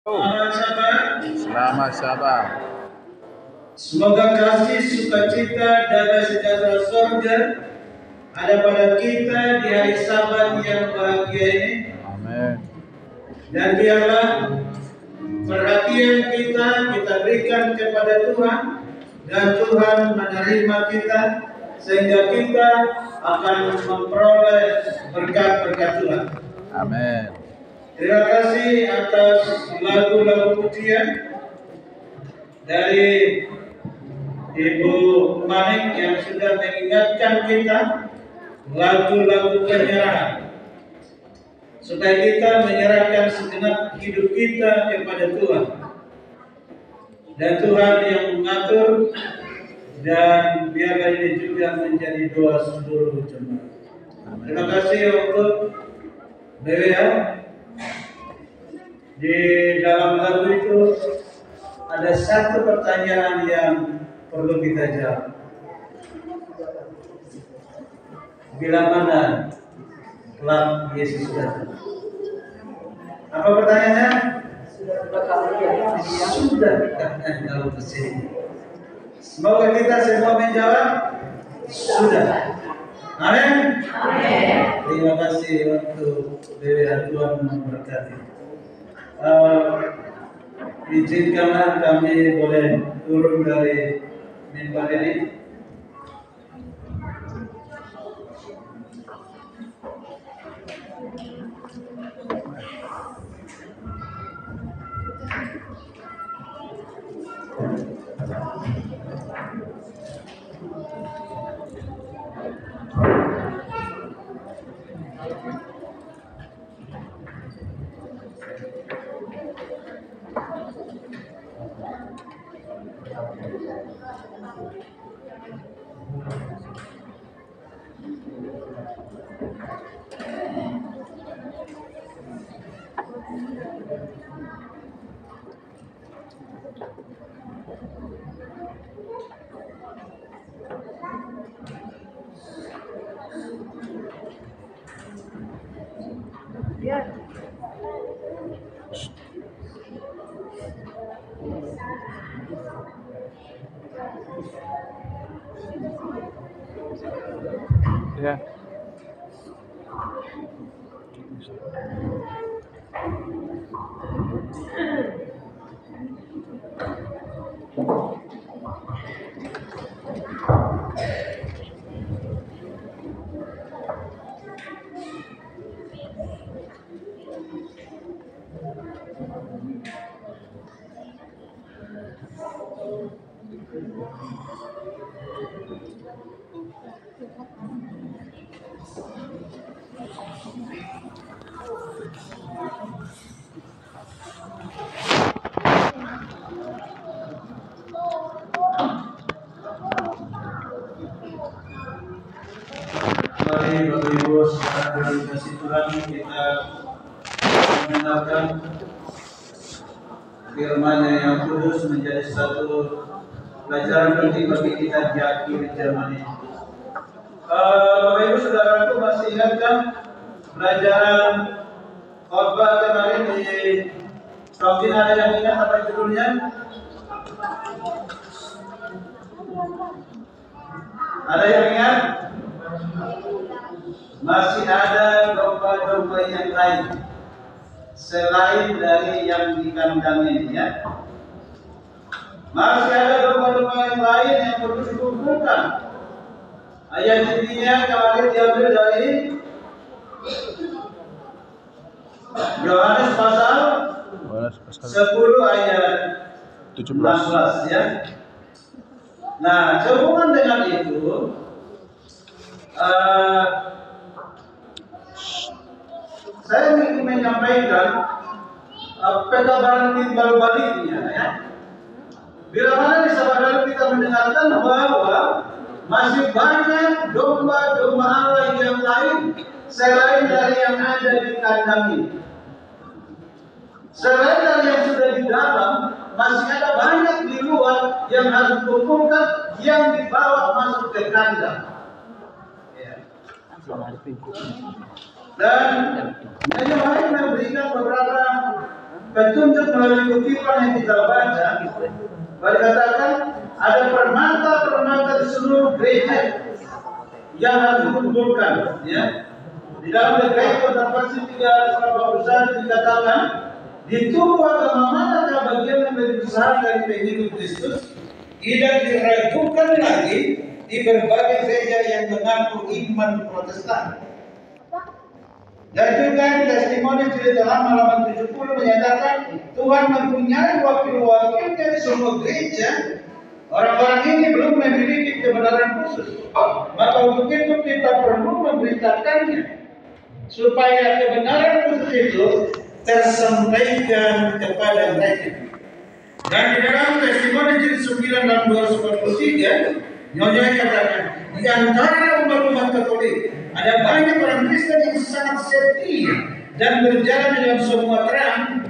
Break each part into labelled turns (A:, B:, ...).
A: Selamat sabar.
B: Semoga kasih, sukacita, damai sejahtera surga ada pada kita di hari Sabat yang bahagia ini.
A: Amin.
B: Dan biarlah perhatian kita berikan kepada Tuhan, dan Tuhan menerima kita sehingga kita akan memperoleh berkat-berkat Tuhan.
A: Amin.
B: Terima kasih atas lagu-lagu pujian dari Ibu Manik yang sudah mengingatkan kita lagu-lagu penyerahan, supaya kita menyerahkan segenap hidup kita kepada Tuhan, dan Tuhan yang mengatur. Dan biarlah ini juga menjadi doa seluruh jemaat. Terima kasih untuk BWA. Di dalam lagu itu ada satu pertanyaan yang perlu kita jawab. Bila mana kelak Yesus datang? Apa pertanyaannya? Sudah kalau kesini. Semoga kita semua menjawab sudah. Amin. Terima kasih untuk BWA, Tuhan memberkati. Izinkanlah kami boleh turun dari mimbar ini.
A: Ya.
B: Mari Bapak Ibu saudara dikasih Tuhan, kita mendengarkan firman-Nya yang kudus menjadi satu pelajaran penting bagi kita di akhir zaman ini. Bapak Ibu saudaraku masih ingat kan pelajaran khotbah kemarin di mungkin ada yang ingat apa judulnya? Ada yang ingat? Masih ada domba-domba yang lain selain dari yang di kandang ini, ya. Masih ada domba-domba yang lain yang perlu dikumpulkan. Ayat intinya kemarin diambil dari Yohanes pasal 10 ayat 17, ya. Nah, sehubungan dengan itu, saya ingin menyampaikan pekabaran timbal baliknya, ya. Bila mana di saudara kita mendengarkan bahwa masih banyak domba-domba Allah yang lain selain dari yang ada di kandang ini. Selain dari yang sudah di dalam, masih ada banyak di luar yang harus dikumpulkan, yang dibawa masuk ke kandang.
C: Dan Nyonya Mari memberikan beberapa
B: petunjuk melalui kutipan yang kita baca, berkatakan ada permata-permata di seluruh gereja yang harus dikumpulkan, ya. Di dalam Dekret Pasal 381 dikatakan, di tubuh agama manakah bagian yang lebih besar dari pengikut Kristus, tidak diragukan lagi di berbagai gereja yang mengaku iman Protestan. Dan juga testimoni cerita lama halaman 70 menyatakan Tuhan mempunyai wakil-wakilnya di semua gereja. Orang-orang ini belum memiliki kebenaran khusus, maka untuk itu kita perlu memberitakannya supaya kebenaran khusus itu tersampaikan kepada mereka. Dan di dalam testimoni jilid 9 dan 243, Nyonya katakan, di antara umat-umat Katolik ada banyak orang Kristen yang sangat setia dan berjalan dalam semua terang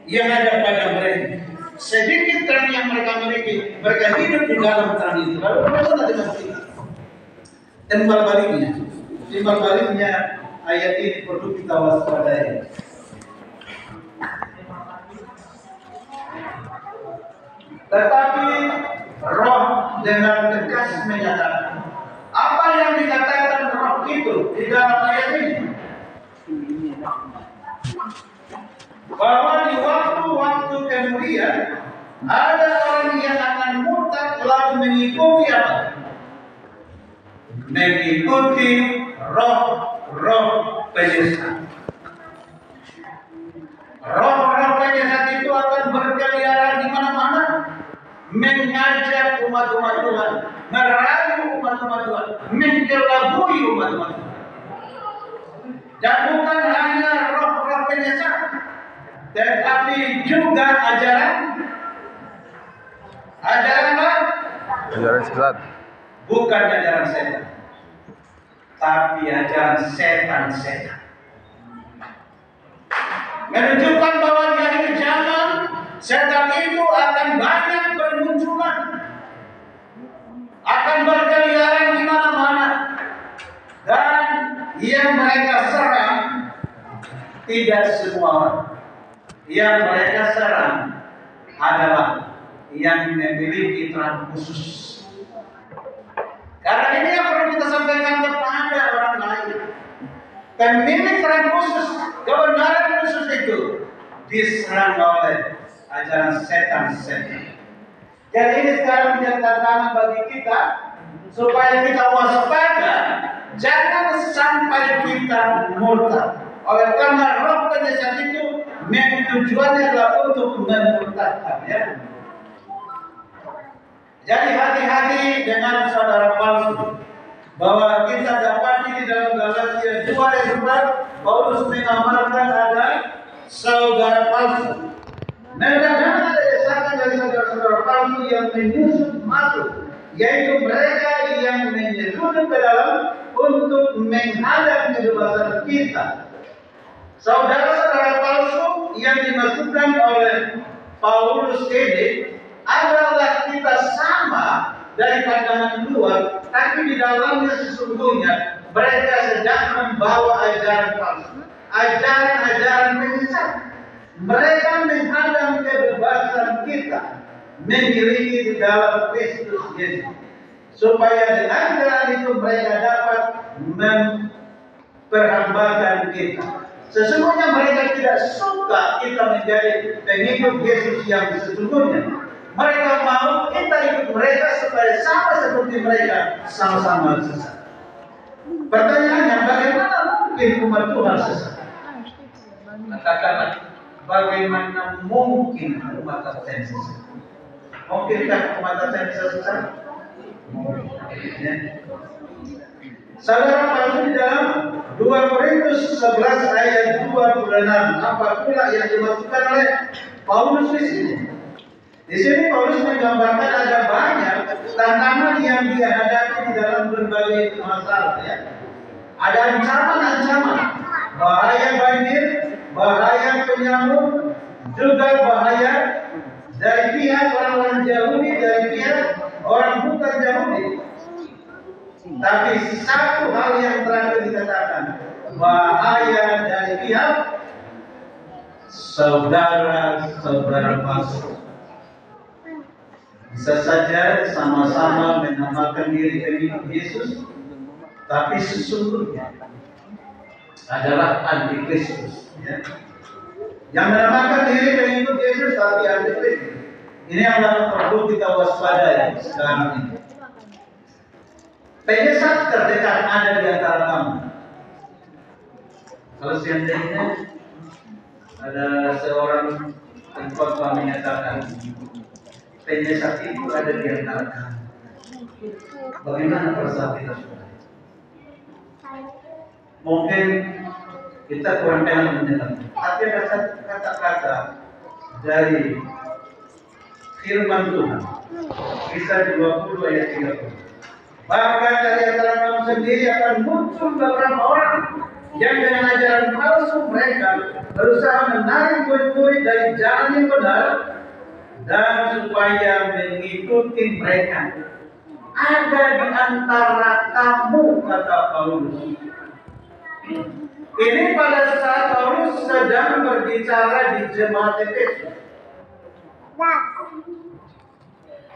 B: yang ada pada mereka. Sedikit terang yang mereka miliki, mereka hidup di dalam terang itu. Lalu bagaimana dengan kita? Timbal baliknya ayat ini perlu kita waspadai. Tetapi Roh dengan tegas menyatakan, apa yang dikatakan Roh itu di dalam ayat ini? Bahwa di waktu-waktu kemudian ada orang yang akan murtad lalu mengikuti apa? Mengikuti roh penyesat. Roh penyesat itu akan berkeliaran di mana-mana, mengajak umat-umat Tuhan, merayu umat-umat Tuhan, mengelabui umat-umat Tuhan. Dan bukan hanya roh penyesat, tetapi juga ajaran apa?
A: Ajaran sesat.
B: Bukan ajaran setan, tapi ajaran setan-setan. Menunjukkan bahwa di akhir zaman setan itu akan banyak bermunculan, akan berkeliaran di mana-mana, dan yang mereka serang tidak semua orang. Yang mereka serang adalah yang memiliki terang khusus. Karena ini yang perlu kita sampaikan kepada orang lain. Pemilik terang khusus, kebenaran khusus itu diserang oleh ajaran setan-setan. Jadi ini sekarang menjadi tantangan bagi kita supaya kita waspada, jangan sampai kita murtad. Oleh karena roh penyesat itu tujuannya adalah untuk memurtadkan, ya. Jadi hati-hati dengan saudara palsu. Bahwa kita dapati di dalam Galatia 2 ayat 4, Paulus mengamalkan ada saudara palsu. Memang ada desakan dari saudara-saudara palsu yang menyusup masuk, yaitu mereka yang menyeludup ke dalam untuk menghadap kebebasan kita. Saudara-saudara palsu yang dimaksudkan oleh Paulus ini adalah kita sama dari pandangan luar, tapi di dalamnya sesungguhnya mereka sedang membawa ajaran palsu, ajaran-ajaran menyesat. Mereka menghadap kebebasan kita memiliki di dalam Kristus Yesus, supaya dengan jalan itu mereka dapat memperhambakan kita. Sesungguhnya mereka tidak suka kita menjadi pengikut Yesus yang sesungguhnya. Mereka mau kita ikut mereka supaya sama seperti mereka, sama-sama sesat. Pertanyaannya, bagaimana mungkin umat Tuhan sesat? Katakanlah, bagaimana mungkin umat Tuhan sesat? Mungkinkah umat Tuhan bisa sesat? Mungkin. Saudara palsu di dalam 2 Korintus 11 ayat 26, apa pula yang dimaksudkan oleh Paulus di sini? Di sini Paulus menggambarkan ada banyak tantangan yang dihadapi di dalam berbagai masalah, ya. Ada ancaman-ancaman, bahaya banjir, bahaya penyamuk, juga bahaya dari pihak orang-orang Yahudi, dari pihak orang bukan Yahudi. Tapi satu hal yang terakhir dikatakan, bahaya dari pihak saudara-saudara palsu. Bisa saja sama-sama menamakan diri pengikut Yesus, tapi sesungguhnya adalah antikristus. Ya. Yang menamakan diri pengikut Yesus tapi antikristus. Ini adalah perlu kita waspadai sekarang ini. Penyesat terdekat ada di antara kamu. Kalau seandainya ada seorang pengkhotbah menyatakan penyesat itu ada di antara kamu, bagaimana perasaan kita? Mungkin kita kurang paham mendengar. Tapi ada satu kata-kata dari firman Tuhan, Kisah 20 ayat 30. Bahkan dari antara kamu sendiri akan muncul beberapa orang yang dengan ajaran palsu mereka berusaha menarik murid-murid dari jalan yang benar, dan supaya mengikuti mereka. Ada di antara kamu, kata Paulus. Ini pada saat Paulus sedang berbicara di jemaat Efesus.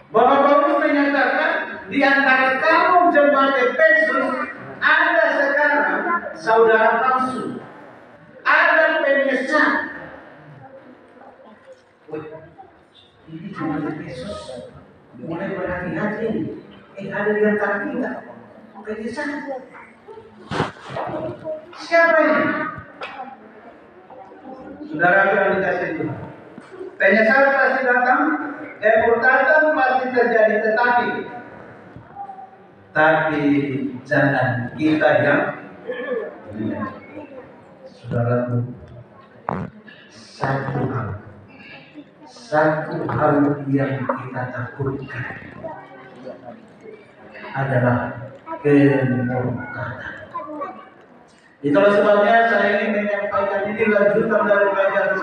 B: Bahwa Paulus menyatakan di antara kamu jemaat Efesus ada sekarang saudara palsu, ada penyesat. Ini jemaat Efesus mulai berhati-hati. Ada di antara kita penyesat. Siapa ini? Saudara yang dikasih Tuhan. Penyesalan pasti datang, kemurtadan pasti terjadi, tapi jangan kita yang saudara, satu hal yang kita takutkan adalah kemurtadan. Itulah sebabnya saya ingin menyampaikan ini lanjutan dari pelajaran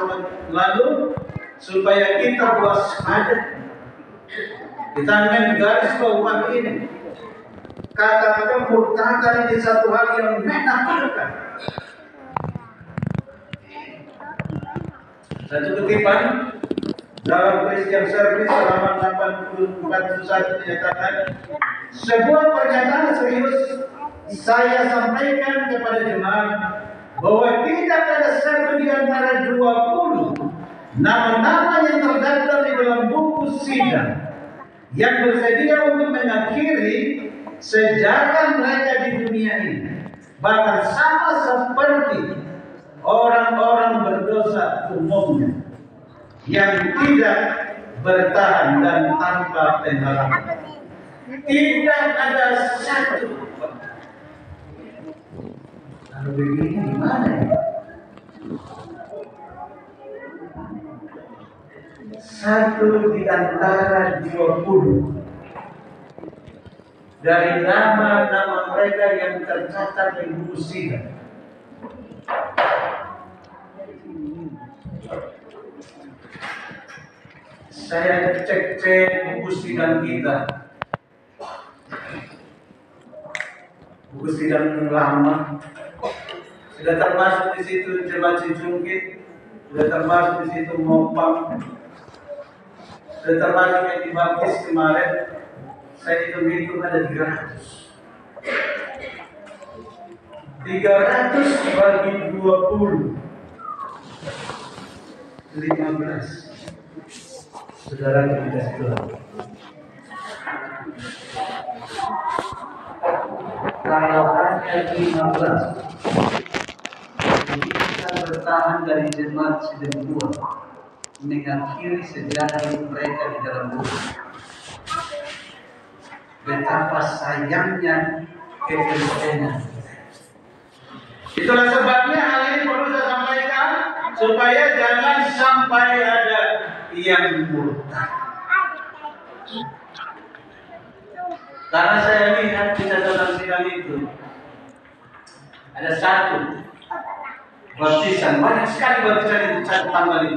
B: lalu, supaya kita waspada. Kita menggaris bawah ini. Kata kemurtadan ini satu hal yang menakutkan. Satu kutipan dalam Christian Service halaman 84 dinyatakan, sebuah pernyataan serius saya sampaikan kepada jemaat bahwa tidak ada satu di antara 20 nama-nama yang terdaftar di dalam buku sidang yang bersedia untuk mengakhiri sejarah mereka di dunia ini, bahkan sama seperti orang-orang berdosa umumnya yang tidak bertahan dan tanpa pengalaman. Tidak ada satu. Kalau begini gimana ya? Satu di antara 20 dari nama-nama mereka yang tercatat di buku sidang. Saya cek buku sidang kita, buku sidang lama, sudah termasuk di situ Jemaat Cicungkit, sudah termasuk di situ Mopang, sudah termasuk yang dibaptis kemarin. Saya hitung ada 300 bagi 20 15. Saudara kita Tuhan, kalau hanya 15 kita bertahan dari jemaat sidang 2 mengakhiri sejarah mereka di dalam buku. Betapa sayangnya kekristenan. Itulah sebabnya hal ini perlu saya sampaikan, supaya jangan sampai ada yang murtad. Karena saya lihat di catatan sidang itu ada satu baptisan, banyak sekali baptisan itu catatan kali.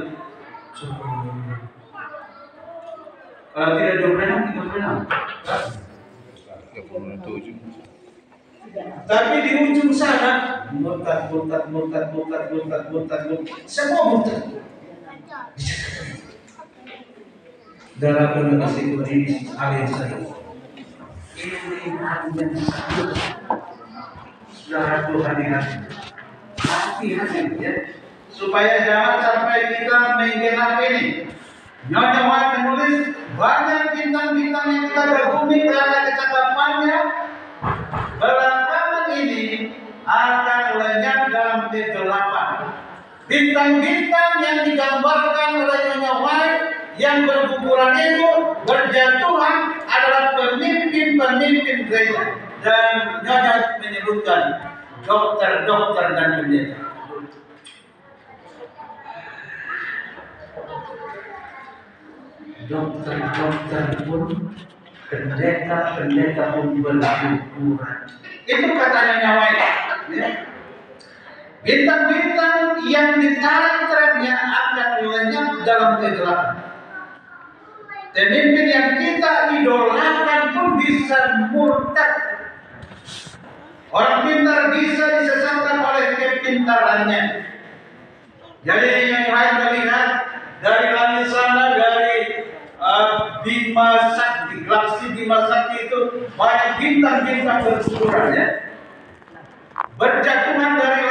B: Kalau tidak 26, 36. Tapi di ujung sana murtad, semua murtad. Dalam kasih beri alih saya. Ini hadiah saudara hadirat. Hati-hati ya, supaya jangan sampai kita menggenap ini. Nyonya Wan menulis banyak bintang-bintang yang kita kagumi karena kecakapannya. Belakangan ini akan lenyap dalam kegelapan. Bintang-bintang yang digambarkan oleh Nyonya Wan yang berguguran itu berjatuhan adalah pemimpin-pemimpin gereja, dan Nyonya menyebutkan dokter-dokter dan pendeta. Dokter-dokter pun, pendeta-pendeta pun berguguran. Itu katanya Nyonya Wan. Ya. Bintang-bintang yang diterang-terangnya akan lenyap dalam kegelapan. Pemimpin yang kita idolakan pun bisa murtad. Orang pintar bisa disesatkan oleh kepintarannya. Jadi yang lain melihat dari langit sana, dari Bima Sakti, galaksi Bima Sakti itu banyak bintang-bintang berguguran ya. Berjatuhan dari